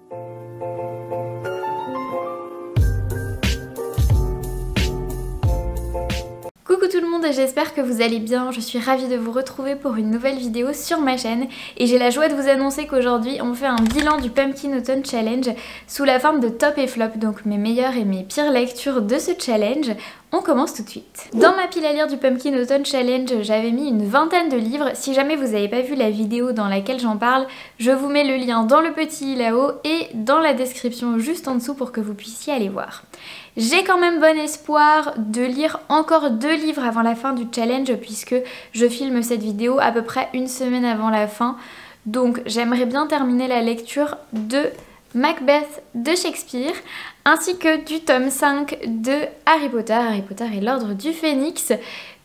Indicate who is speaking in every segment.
Speaker 1: Coucou tout le monde, j'espère que vous allez bien, je suis ravie de vous retrouver pour une nouvelle vidéo sur ma chaîne et j'ai la joie de vous annoncer qu'aujourd'hui on fait un bilan du Pumpkin Autumn Challenge sous la forme de top et flop, donc mes meilleures et mes pires lectures de ce challenge. On commence tout de suite. Dans ma pile à lire du Pumpkin Autumn Challenge, j'avais mis une vingtaine de livres. Si jamais vous n'avez pas vu la vidéo dans laquelle j'en parle, je vous mets le lien dans le petit i là-haut et dans la description juste en dessous pour que vous puissiez aller voir. J'ai quand même bon espoir de lire encore 2 livres avant la fin du challenge puisque je filme cette vidéo à peu près une semaine avant la fin. Donc j'aimerais bien terminer la lecture de Macbeth de Shakespeare ainsi que du tome 5 de Harry Potter et l'Ordre du Phénix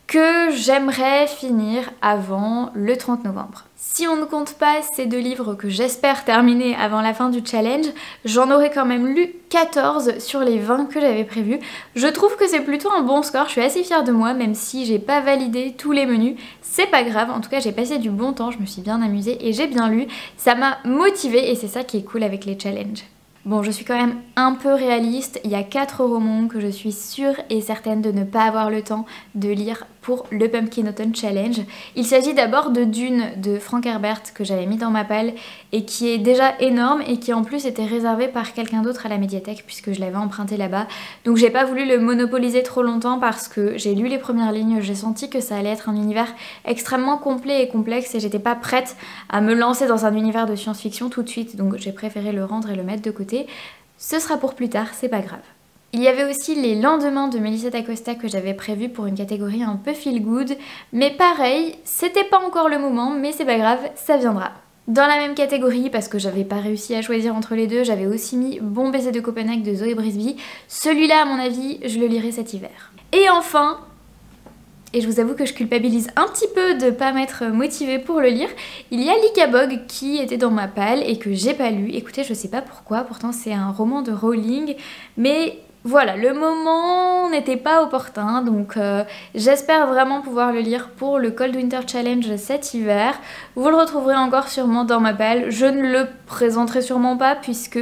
Speaker 1: que j'aimerais finir avant le 30 novembre. Si on ne compte pas ces 2 livres que j'espère terminer avant la fin du challenge, j'en aurais quand même lu 14 sur les 20 que j'avais prévus. Je trouve que c'est plutôt un bon score, je suis assez fière de moi, même si j'ai pas validé tous les menus. C'est pas grave, en tout cas j'ai passé du bon temps, je me suis bien amusée et j'ai bien lu. Ça m'a motivée et c'est ça qui est cool avec les challenges. Bon, je suis quand même un peu réaliste, il y a 4 romans que je suis sûre et certaine de ne pas avoir le temps de lire pour le Pumpkin Autumn Challenge. Il s'agit d'abord de Dune de Frank Herbert que j'avais mis dans ma palle et qui est déjà énorme et qui en plus était réservé par quelqu'un d'autre à la médiathèque puisque je l'avais emprunté là-bas. Donc j'ai pas voulu le monopoliser trop longtemps parce que j'ai lu les premières lignes, j'ai senti que ça allait être un univers extrêmement complet et complexe et j'étais pas prête à me lancer dans un univers de science-fiction tout de suite, donc j'ai préféré le rendre et le mettre de côté. Ce sera pour plus tard, c'est pas grave. Il y avait aussi Les Lendemains de Melissa d'Acosta que j'avais prévu pour une catégorie un peu feel good, mais pareil, c'était pas encore le moment, mais c'est pas grave, ça viendra. Dans la même catégorie, parce que j'avais pas réussi à choisir entre les deux, j'avais aussi mis Bon baiser de Copenhague de Zoé Brisby. Celui-là, à mon avis, je le lirai cet hiver. Et enfin, et je vous avoue que je culpabilise un petit peu de pas m'être motivée pour le lire, il y a Lycabog qui était dans ma palle et que j'ai pas lu. Écoutez, je sais pas pourquoi, pourtant c'est un roman de Rowling, mais voilà, le moment n'était pas opportun, donc j'espère vraiment pouvoir le lire pour le Cold Winter Challenge cet hiver. Vous le retrouverez encore sûrement dans ma palle, je ne le présenterai sûrement pas puisque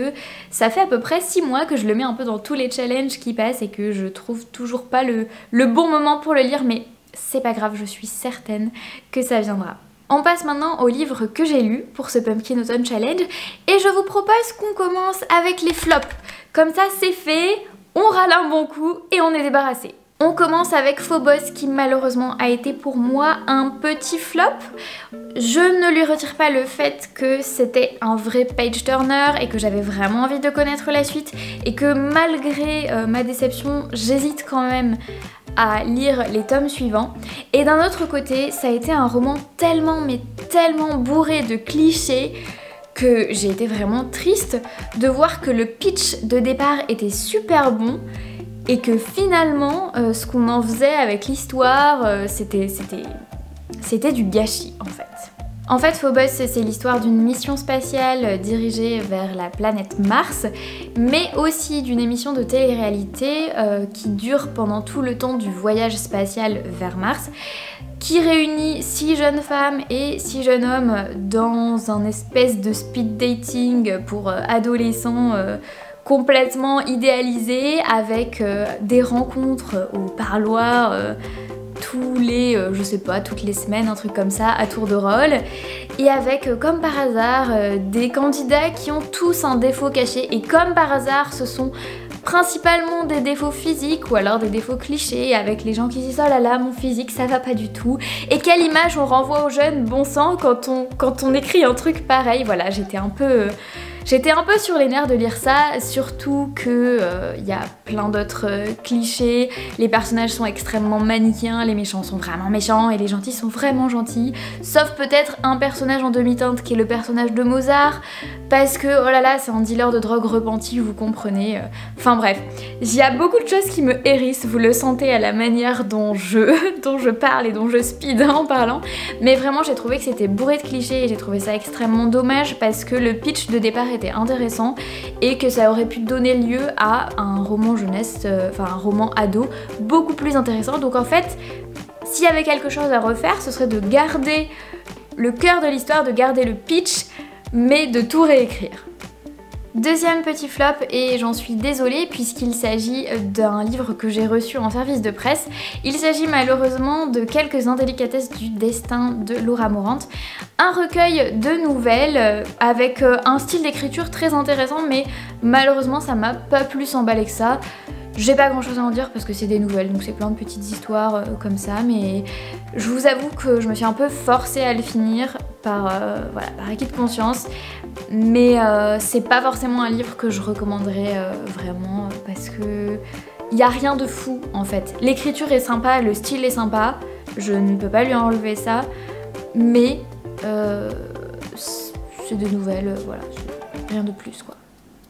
Speaker 1: ça fait à peu près 6 mois que je le mets un peu dans tous les challenges qui passent et que je trouve toujours pas le bon moment pour le lire, mais c'est pas grave, je suis certaine que ça viendra. On passe maintenant au livre que j'ai lu pour ce Pumpkin Autumn Challenge et je vous propose qu'on commence avec les flops. Comme ça c'est fait, on râle un bon coup et on est débarrassé. On commence avec Phobos qui malheureusement a été pour moi un petit flop. Je ne lui retire pas le fait que c'était un vrai page turner et que j'avais vraiment envie de connaître la suite et que malgré ma déception, j'hésite quand même à lire les tomes suivants. Et d'un autre côté, ça a été un roman tellement mais tellement bourré de clichés que j'ai été vraiment triste de voir que le pitch de départ était super bon et que finalement ce qu'on en faisait avec l'histoire c'était du gâchis en fait. En fait, Phobos, c'est l'histoire d'une mission spatiale dirigée vers la planète Mars, mais aussi d'une émission de télé-réalité qui dure pendant tout le temps du voyage spatial vers Mars, qui réunit 6 jeunes femmes et 6 jeunes hommes dans un espèce de speed dating pour adolescents complètement idéalisé avec des rencontres au parloir je sais pas, toutes les semaines, un truc comme ça, à tour de rôle, et avec, comme par hasard, des candidats qui ont tous un défaut caché, et comme par hasard, ce sont principalement des défauts physiques ou alors des défauts clichés avec les gens qui disent oh là là mon physique ça va pas du tout, et quelle image on renvoie aux jeunes bon sang quand on écrit un truc pareil. Voilà, j'étais un peu sur les nerfs de lire ça, surtout que y a plein d'autres clichés, les personnages sont extrêmement manichéens, les méchants sont vraiment méchants et les gentils sont vraiment gentils, sauf peut-être un personnage en demi-teinte qui est le personnage de Mozart, parce que oh là là c'est un dealer de drogue repenti, vous comprenez, enfin bref, il y a beaucoup de choses qui me hérissent, vous le sentez à la manière dont je parle et dont je speed en parlant, mais vraiment j'ai trouvé que c'était bourré de clichés et j'ai trouvé ça extrêmement dommage parce que le pitch de départ était intéressant et que ça aurait pu donner lieu à un roman jeunesse, enfin un roman ado beaucoup plus intéressant. Donc en fait, s'il y avait quelque chose à refaire, ce serait de garder le cœur de l'histoire, de garder le pitch, mais de tout réécrire. Deuxième petit flop, et j'en suis désolée puisqu'il s'agit d'un livre que j'ai reçu en service de presse. Il s'agit malheureusement de Quelques indélicatesses du destin de Laura Morant. Un recueil de nouvelles avec un style d'écriture très intéressant, mais malheureusement ça m'a pas plus emballé que ça. J'ai pas grand chose à en dire parce que c'est des nouvelles, donc c'est plein de petites histoires comme ça, mais je vous avoue que je me suis un peu forcée à le finir par acquis de conscience, mais c'est pas forcément un livre que je recommanderais vraiment parce que il y a rien de fou en fait. L'écriture est sympa, le style est sympa, je ne peux pas lui enlever ça, mais c'est des nouvelles, voilà, rien de plus quoi.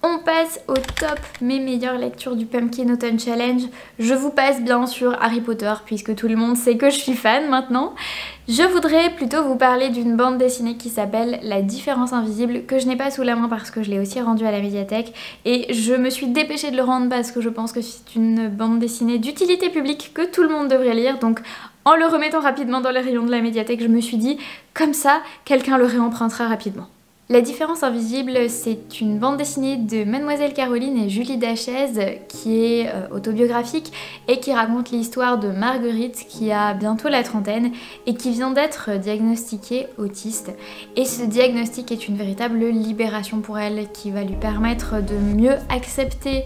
Speaker 1: On passe au top mes meilleures lectures du Pumpkin Autumn Challenge. Je vous passe bien sûr Harry Potter puisque tout le monde sait que je suis fan maintenant. Je voudrais plutôt vous parler d'une bande dessinée qui s'appelle La Différence Invisible, que je n'ai pas sous la main parce que je l'ai aussi rendue à la médiathèque et je me suis dépêchée de le rendre parce que je pense que c'est une bande dessinée d'utilité publique que tout le monde devrait lire, donc en le remettant rapidement dans les rayons de la médiathèque, je me suis dit comme ça quelqu'un le réempruntera rapidement. La Différence Invisible, c'est une bande dessinée de Mademoiselle Caroline et Julie Dachez qui est autobiographique et qui raconte l'histoire de Marguerite qui a bientôt la trentaine et qui vient d'être diagnostiquée autiste. Et ce diagnostic est une véritable libération pour elle qui va lui permettre de mieux accepter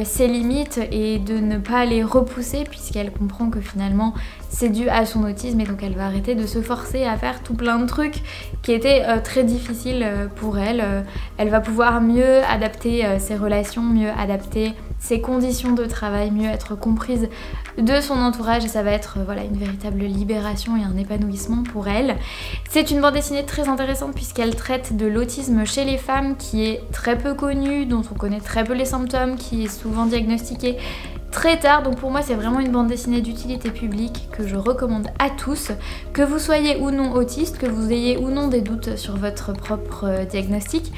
Speaker 1: ses limites et de ne pas les repousser puisqu'elle comprend que finalement c'est dû à son autisme et donc elle va arrêter de se forcer à faire tout plein de trucs qui étaient très difficiles pour elle. Elle va pouvoir mieux adapter ses relations, mieux adapter ses conditions de travail, mieux être comprise de son entourage et ça va être voilà, une véritable libération et un épanouissement pour elle. C'est une bande dessinée très intéressante puisqu'elle traite de l'autisme chez les femmes qui est très peu connu, dont on connaît très peu les symptômes, qui est souvent diagnostiqué très tard, donc pour moi c'est vraiment une bande dessinée d'utilité publique que je recommande à tous, que vous soyez ou non autiste, que vous ayez ou non des doutes sur votre propre diagnostic.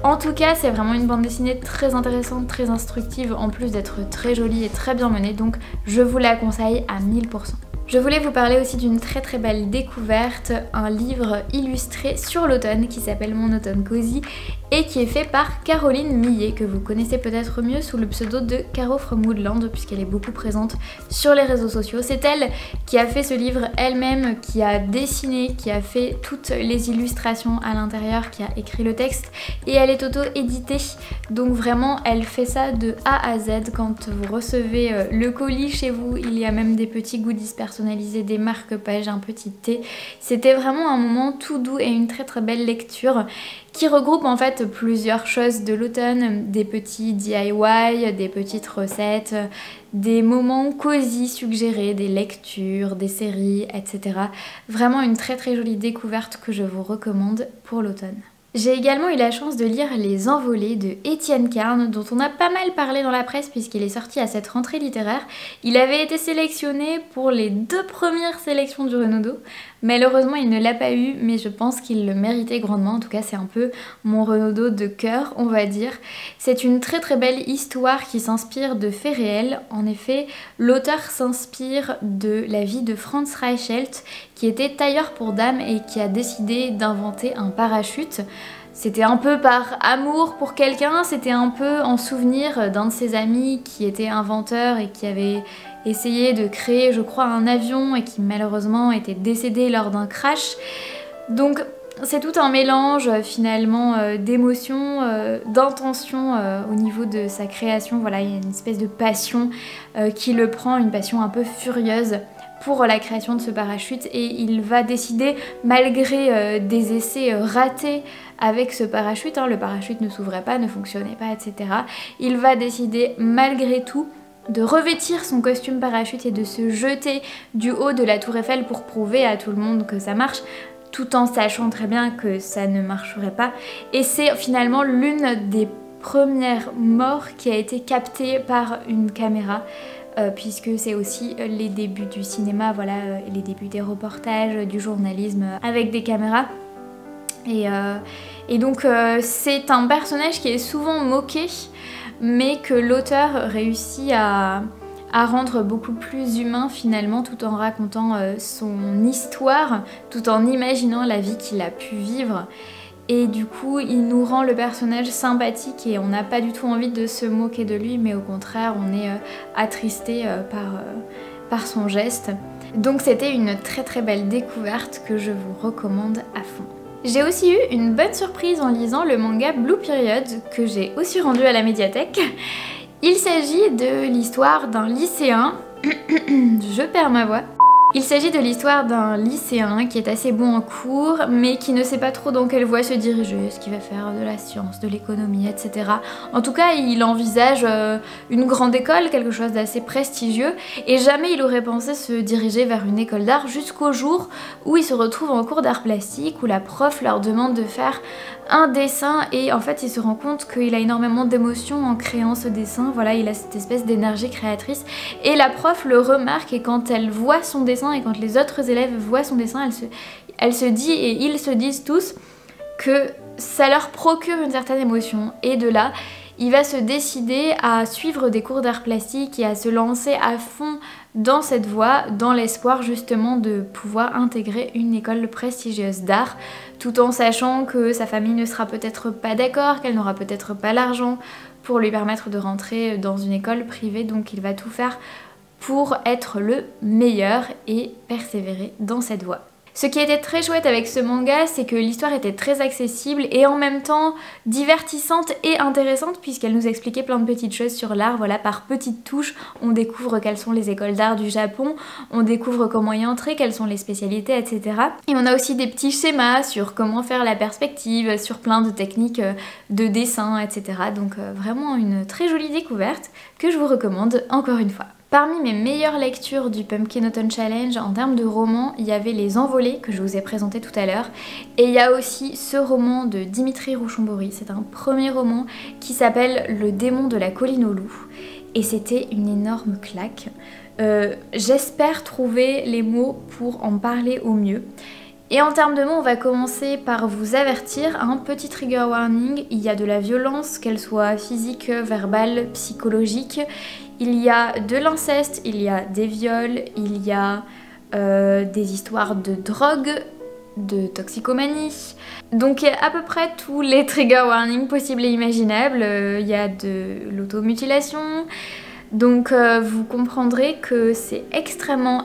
Speaker 1: En tout cas c'est vraiment une bande dessinée très intéressante, très instructive, en plus d'être très jolie et très bien menée, donc je vous la conseille à 1000%. Je voulais vous parler aussi d'une très très belle découverte, un livre illustré sur l'automne qui s'appelle Mon automne cosy et qui est fait par Caroline Millet, que vous connaissez peut-être mieux sous le pseudo de Caro from Woodland puisqu'elle est beaucoup présente sur les réseaux sociaux. C'est elle qui a fait ce livre elle-même, qui a dessiné, qui a fait toutes les illustrations à l'intérieur, qui a écrit le texte et elle est auto-éditée. Donc vraiment elle fait ça de A à Z. Quand vous recevez le colis chez vous, il y a même des petits goodies personnalisés, des marque-pages, un petit thé. C'était vraiment un moment tout doux et une très très belle lecture qui regroupe en fait plusieurs choses de l'automne, des petits DIY, des petites recettes, des moments cosy suggérés, des lectures, des séries, etc. Vraiment une très très jolie découverte que je vous recommande pour l'automne. J'ai également eu la chance de lire Les Envolées de Étienne Carne, dont on a pas mal parlé dans la presse puisqu'il est sorti à cette rentrée littéraire. Il avait été sélectionné pour les 2 premières sélections du Renaudot. Malheureusement il ne l'a pas eu, mais je pense qu'il le méritait grandement. En tout cas c'est un peu mon Renaudot de cœur, on va dire. C'est une très très belle histoire qui s'inspire de faits réels. En effet, l'auteur s'inspire de la vie de Franz Reichelt, qui était tailleur pour dames et qui a décidé d'inventer un parachute. C'était un peu par amour pour quelqu'un, c'était un peu en souvenir d'un de ses amis qui était inventeur et qui avait essayé de créer, je crois, un avion et qui malheureusement était décédé lors d'un crash. Donc c'est tout un mélange finalement d'émotions, d'intentions au niveau de sa création. Voilà, il y a une espèce de passion qui le prend, une passion un peu furieuse pour la création de ce parachute et il va décider, malgré des essais ratés avec ce parachute, le parachute ne s'ouvrait pas, ne fonctionnait pas, etc. Il va décider malgré tout de revêtir son costume parachute et de se jeter du haut de la tour Eiffel pour prouver à tout le monde que ça marche, tout en sachant très bien que ça ne marcherait pas. Et c'est finalement l'une des premières morts qui a été captée par une caméra. Puisque c'est aussi les débuts du cinéma, voilà, les débuts des reportages, du journalisme avec des caméras. Et donc c'est un personnage qui est souvent moqué, mais que l'auteur réussit à rendre beaucoup plus humain finalement, tout en racontant son histoire, tout en imaginant la vie qu'il a pu vivre. et du coup il nous rend le personnage sympathique et on n'a pas du tout envie de se moquer de lui, mais au contraire on est attristé par son geste. Donc c'était une très belle découverte que je vous recommande à fond. J'ai aussi eu une bonne surprise en lisant le manga Blue Period que j'ai aussi rendu à la médiathèque. Il s'agit de l'histoire d'un lycéen... Je perds ma voix. Il s'agit de l'histoire d'un lycéen qui est assez bon en cours mais qui ne sait pas trop dans quelle voie se diriger, est-ce qu'il va faire de la science, de l'économie, etc. En tout cas il envisage une grande école, quelque chose d'assez prestigieux, et jamais il aurait pensé se diriger vers une école d'art jusqu'au jour où il se retrouve en cours d'art plastique où la prof leur demande de faire un dessin et en fait il se rend compte qu'il a énormément d'émotions en créant ce dessin, voilà, il a cette espèce d'énergie créatrice et la prof le remarque et quand elle voit son dessin et quand les autres élèves voient son dessin, elle se dit et ils se disent tous que ça leur procure une certaine émotion et de là il va se décider à suivre des cours d'art plastique et à se lancer à fond dans cette voie, dans l'espoir justement de pouvoir intégrer une école prestigieuse d'art, tout en sachant que sa famille ne sera peut-être pas d'accord, qu'elle n'aura peut-être pas l'argent pour lui permettre de rentrer dans une école privée, donc il va tout faire pour être le meilleur et persévérer dans cette voie. Ce qui était très chouette avec ce manga, c'est que l'histoire était très accessible et en même temps divertissante et intéressante puisqu'elle nous expliquait plein de petites choses sur l'art, voilà, par petites touches. On découvre quelles sont les écoles d'art du Japon, on découvre comment y entrer, quelles sont les spécialités, etc. Et on a aussi des petits schémas sur comment faire la perspective, sur plein de techniques de dessin, etc. Donc vraiment une très jolie découverte que je vous recommande encore une fois. Parmi mes meilleures lectures du Pumpkin Autumn Challenge en termes de romans, il y avait Les Envolées que je vous ai présenté tout à l'heure et il y a aussi ce roman de Dimitri Rouchombory, c'est un premier roman qui s'appelle Le démon de la colline aux loups et c'était une énorme claque. J'espère trouver les mots pour en parler au mieux. Et en termes de mots, on va commencer par vous avertir, un petit trigger warning, il y a de la violence, qu'elle soit physique, verbale, psychologique, il y a de l'inceste, il y a des viols, il y a des histoires de drogue, de toxicomanie. Donc il y a à peu près tous les trigger warnings possibles et imaginables, il y a de l'automutilation. Donc vous comprendrez que c'est extrêmement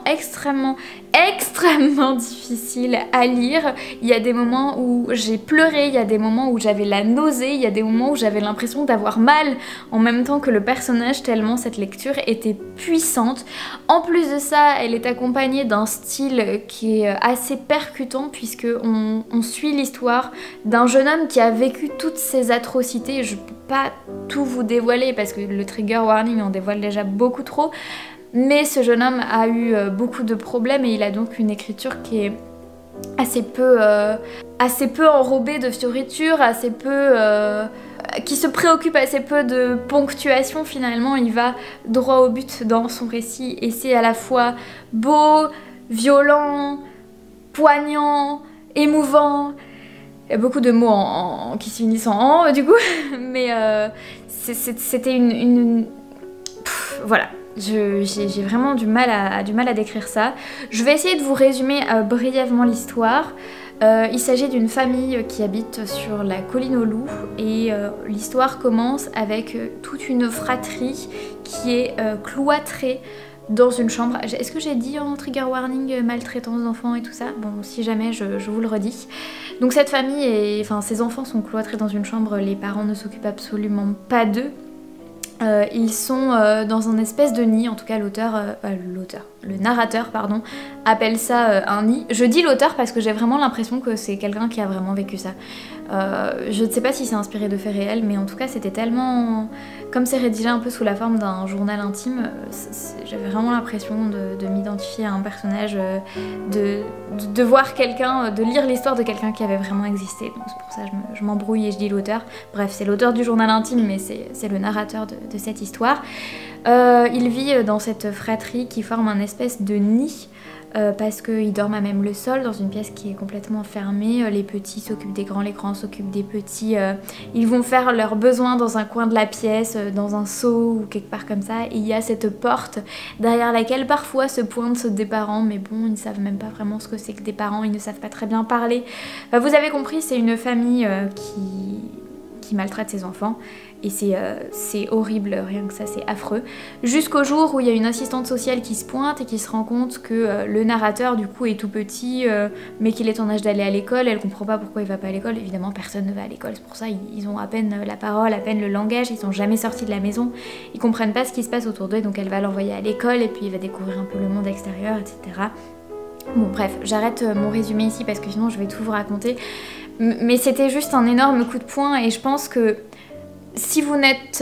Speaker 1: difficile à lire. Il y a des moments où j'ai pleuré, il y a des moments où j'avais la nausée, il y a des moments où j'avais l'impression d'avoir mal en même temps que le personnage, tellement cette lecture était puissante. En plus de ça, elle est accompagnée d'un style qui est assez percutant puisque on suit l'histoire d'un jeune homme qui a vécu toutes ces atrocités. Je peux pas tout vous dévoiler parce que le trigger warning en dévoile déjà beaucoup trop, mais ce jeune homme a eu beaucoup de problèmes et il a donc une écriture qui est assez peu enrobée de fioritures, qui se préoccupe assez peu de ponctuation. Finalement il va droit au but dans son récit et c'est à la fois beau, violent, poignant, émouvant. Il y a beaucoup de mots qui se finissent en « en » du coup, mais c'était voilà, j'ai vraiment du mal à décrire ça. Je vais essayer de vous résumer brièvement l'histoire. Il s'agit d'une famille qui habite sur la colline aux loups et l'histoire commence avec toute une fratrie qui est cloîtrée dans une chambre. Est-ce que j'ai dit en trigger warning maltraitance d'enfants et tout ça? Bon, si jamais, je vous le redis. Donc cette famille, ses enfants sont cloîtrés dans une chambre, les parents ne s'occupent absolument pas d'eux. Ils sont dans un espèce de nid, en tout cas le narrateur pardon, appelle ça un nid. Je dis l'auteur parce que j'ai vraiment l'impression que c'est quelqu'un qui a vraiment vécu ça. Je ne sais pas si c'est inspiré de faits réels, mais en tout cas c'était tellement... Comme c'est rédigé un peu sous la forme d'un journal intime, j'avais vraiment l'impression de m'identifier à un personnage, de voir quelqu'un, de lire l'histoire de quelqu'un qui avait vraiment existé. Donc c'est pour ça que je m'embrouille et je dis l'auteur. Bref, c'est l'auteur du journal intime, mais c'est le narrateur de cette histoire. Il vit dans cette fratrie qui forme un espèce de nid parce qu'ils dorment à même le sol dans une pièce qui est complètement fermée. Les petits s'occupent des grands, les grands s'occupent des petits. Ils vont faire leurs besoins dans un coin de la pièce, dans un seau ou quelque part comme ça. Et il y a cette porte derrière laquelle parfois se pointent des parents, mais bon, ils ne savent même pas vraiment ce que c'est que des parents, ils ne savent pas très bien parler. Vous avez compris, c'est une famille qui maltraite ses enfants. Et c'est horrible, rien que ça, c'est affreux. Jusqu'au jour où il y a une assistante sociale qui se pointe et qui se rend compte que le narrateur du coup est tout petit, mais qu'il est en âge d'aller à l'école. Elle comprend pas pourquoi il va pas à l'école. Évidemment, personne ne va à l'école, c'est pour ça ils ont à peine la parole, à peine le langage, ils sont jamais sortis de la maison, ils comprennent pas ce qui se passe autour d'eux, donc elle va l'envoyer à l'école et puis il va découvrir un peu le monde extérieur, etc. Bon bref, j'arrête mon résumé ici parce que sinon je vais tout vous raconter. Mais c'était juste un énorme coup de poing et je pense que si vous n'êtes...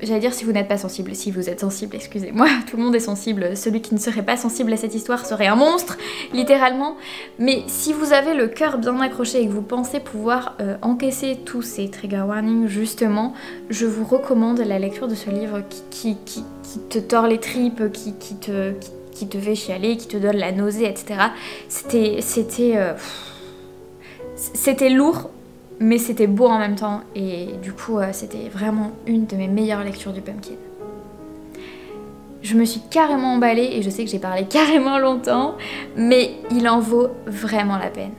Speaker 1: j'allais dire si vous n'êtes pas sensible, si vous êtes sensible, excusez-moi, tout le monde est sensible, celui qui ne serait pas sensible à cette histoire serait un monstre, littéralement. Mais si vous avez le cœur bien accroché et que vous pensez pouvoir encaisser tous ces trigger warnings, justement, je vous recommande la lecture de ce livre qui te tord les tripes, qui te fait chialer, qui te donne la nausée, etc. C'était lourd, mais c'était beau en même temps et du coup c'était vraiment une de mes meilleures lectures du Pumpkin. Je me suis carrément emballée et je sais que j'ai parlé carrément longtemps, mais il en vaut vraiment la peine.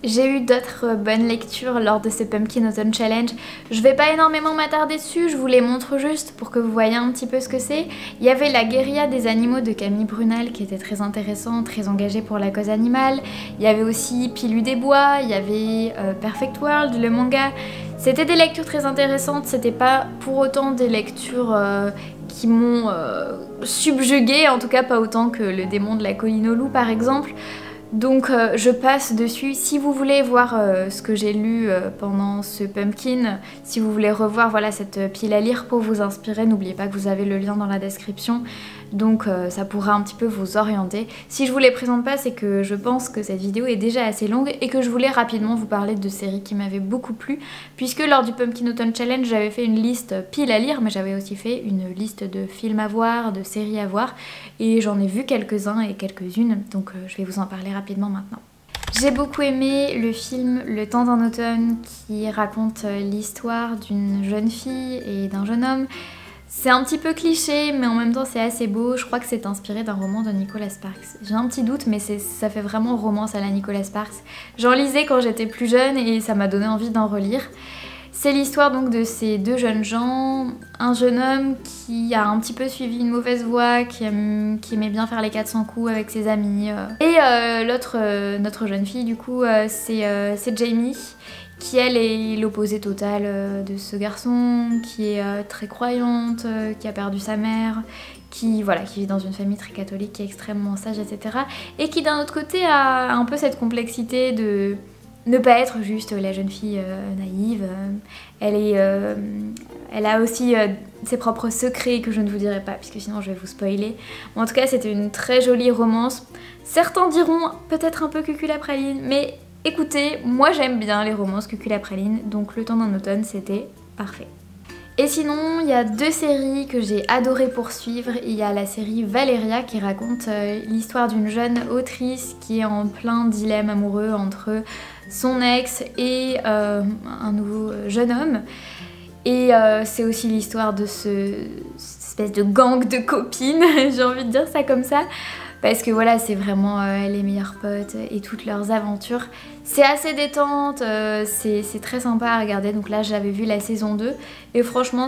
Speaker 1: J'ai eu d'autres bonnes lectures lors de ce Pumpkin Autumn Challenge. Je vais pas énormément m'attarder dessus, je vous les montre juste pour que vous voyez un petit peu ce que c'est. Il y avait La guérilla des animaux de Camille Brunel qui était très intéressant, très engagée pour la cause animale. Il y avait aussi Pilu des bois, il y avait Perfect World, le manga. C'était des lectures très intéressantes, c'était pas pour autant des lectures qui m'ont subjuguée, en tout cas pas autant que Le démon de la colline au loup par exemple. Donc je passe dessus. Si vous voulez voir ce que j'ai lu pendant ce Pumpkin, si vous voulez revoir voilà, cette pile à lire pour vous inspirer, n'oubliez pas que vous avez le lien dans la description. Donc ça pourra un petit peu vous orienter. Si je vous les présente pas, c'est que je pense que cette vidéo est déjà assez longue et que je voulais rapidement vous parler de séries qui m'avaient beaucoup plu, puisque lors du Pumpkin Autumn Challenge, j'avais fait une liste pile à lire, mais j'avais aussi fait une liste de films à voir, de séries à voir, et j'en ai vu quelques-uns et quelques-unes, donc je vais vous en parler rapidement maintenant. J'ai beaucoup aimé le film Le temps d'un automne qui raconte l'histoire d'une jeune fille et d'un jeune homme. C'est un petit peu cliché, mais en même temps c'est assez beau. Je crois que c'est inspiré d'un roman de Nicholas Sparks. J'ai un petit doute, mais ça fait vraiment romance à la Nicholas Sparks. J'en lisais quand j'étais plus jeune et ça m'a donné envie d'en relire. C'est l'histoire donc de ces deux jeunes gens, un jeune homme qui a un petit peu suivi une mauvaise voie, qui aimait bien faire les 400 coups avec ses amis. Et notre jeune fille du coup, c'est Jamie, qui elle est l'opposé total de ce garçon, qui est très croyante, qui a perdu sa mère, qui vit dans une famille très catholique, qui est extrêmement sage, etc. Et qui d'un autre côté a un peu cette complexité de ne pas être juste la jeune fille naïve. Elle a aussi ses propres secrets que je ne vous dirai pas, puisque sinon je vais vous spoiler. En tout cas, c'était une très jolie romance. Certains diront peut-être un peu cuculapraline, mais écoutez, moi j'aime bien les romances cuculapraline, donc Le temps d'un automne, c'était parfait. Et sinon, il y a deux séries que j'ai adoré poursuivre. Il y a la série Valeria qui raconte l'histoire d'une jeune autrice qui est en plein dilemme amoureux entre son ex et un nouveau jeune homme. Et c'est aussi l'histoire de cette espèce de gang de copines, j'ai envie de dire ça comme ça. Parce que voilà, c'est vraiment les meilleures potes et toutes leurs aventures. C'est assez détente, c'est très sympa à regarder. Donc là, j'avais vu la saison 2 et franchement,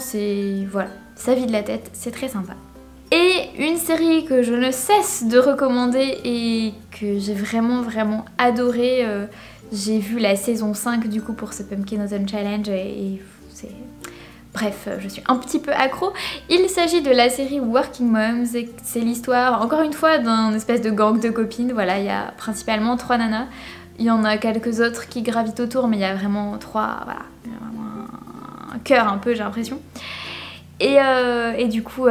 Speaker 1: voilà, ça vide la tête, c'est très sympa. Et une série que je ne cesse de recommander et que j'ai vraiment adoré, j'ai vu la saison 5 du coup pour ce Pumpkin Autumn Challenge et c'est... Bref, je suis un petit peu accro. Il s'agit de la série Working Moms et c'est l'histoire, encore une fois, d'un espèce de gang de copines. Voilà, il y a principalement 3 nanas. Il y en a quelques autres qui gravitent autour, mais il y a vraiment 3, voilà, il y a vraiment un cœur un peu, j'ai l'impression. Et du coup,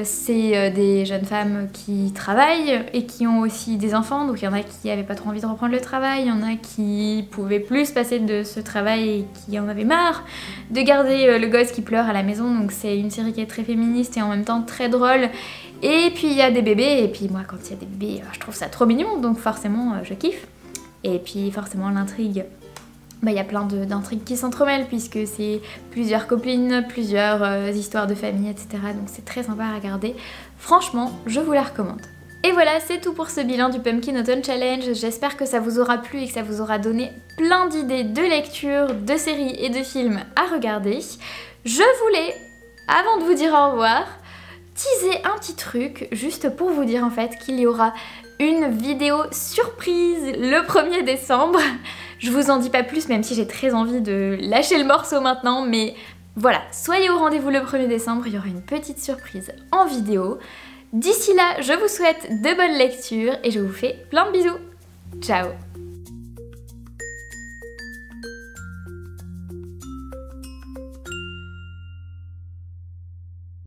Speaker 1: c'est des jeunes femmes qui travaillent et qui ont aussi des enfants. Donc il y en a qui n'avaient pas trop envie de reprendre le travail, il y en a qui pouvaient plus se passer de ce travail et qui en avaient marre de garder le gosse qui pleure à la maison. Donc c'est une série qui est très féministe et en même temps très drôle. Et puis il y a des bébés, et puis moi quand il y a des bébés, je trouve ça trop mignon, donc forcément je kiffe. Et puis forcément l'intrigue, il y a plein d'intrigues qui s'entremêlent puisque c'est plusieurs copines, plusieurs histoires de famille, etc. Donc c'est très sympa à regarder. Franchement, je vous la recommande. Et voilà, c'est tout pour ce bilan du Pumpkin Autumn Challenge. J'espère que ça vous aura plu et que ça vous aura donné plein d'idées de lecture, de séries et de films à regarder. Je voulais, avant de vous dire au revoir, teaser un petit truc, juste pour vous dire en fait qu'il y aura une vidéo surprise le 1er décembre. Je vous en dis pas plus, même si j'ai très envie de lâcher le morceau maintenant, mais voilà, soyez au rendez-vous le 1er décembre, il y aura une petite surprise en vidéo. D'ici là, je vous souhaite de bonnes lectures et je vous fais plein de bisous. Ciao!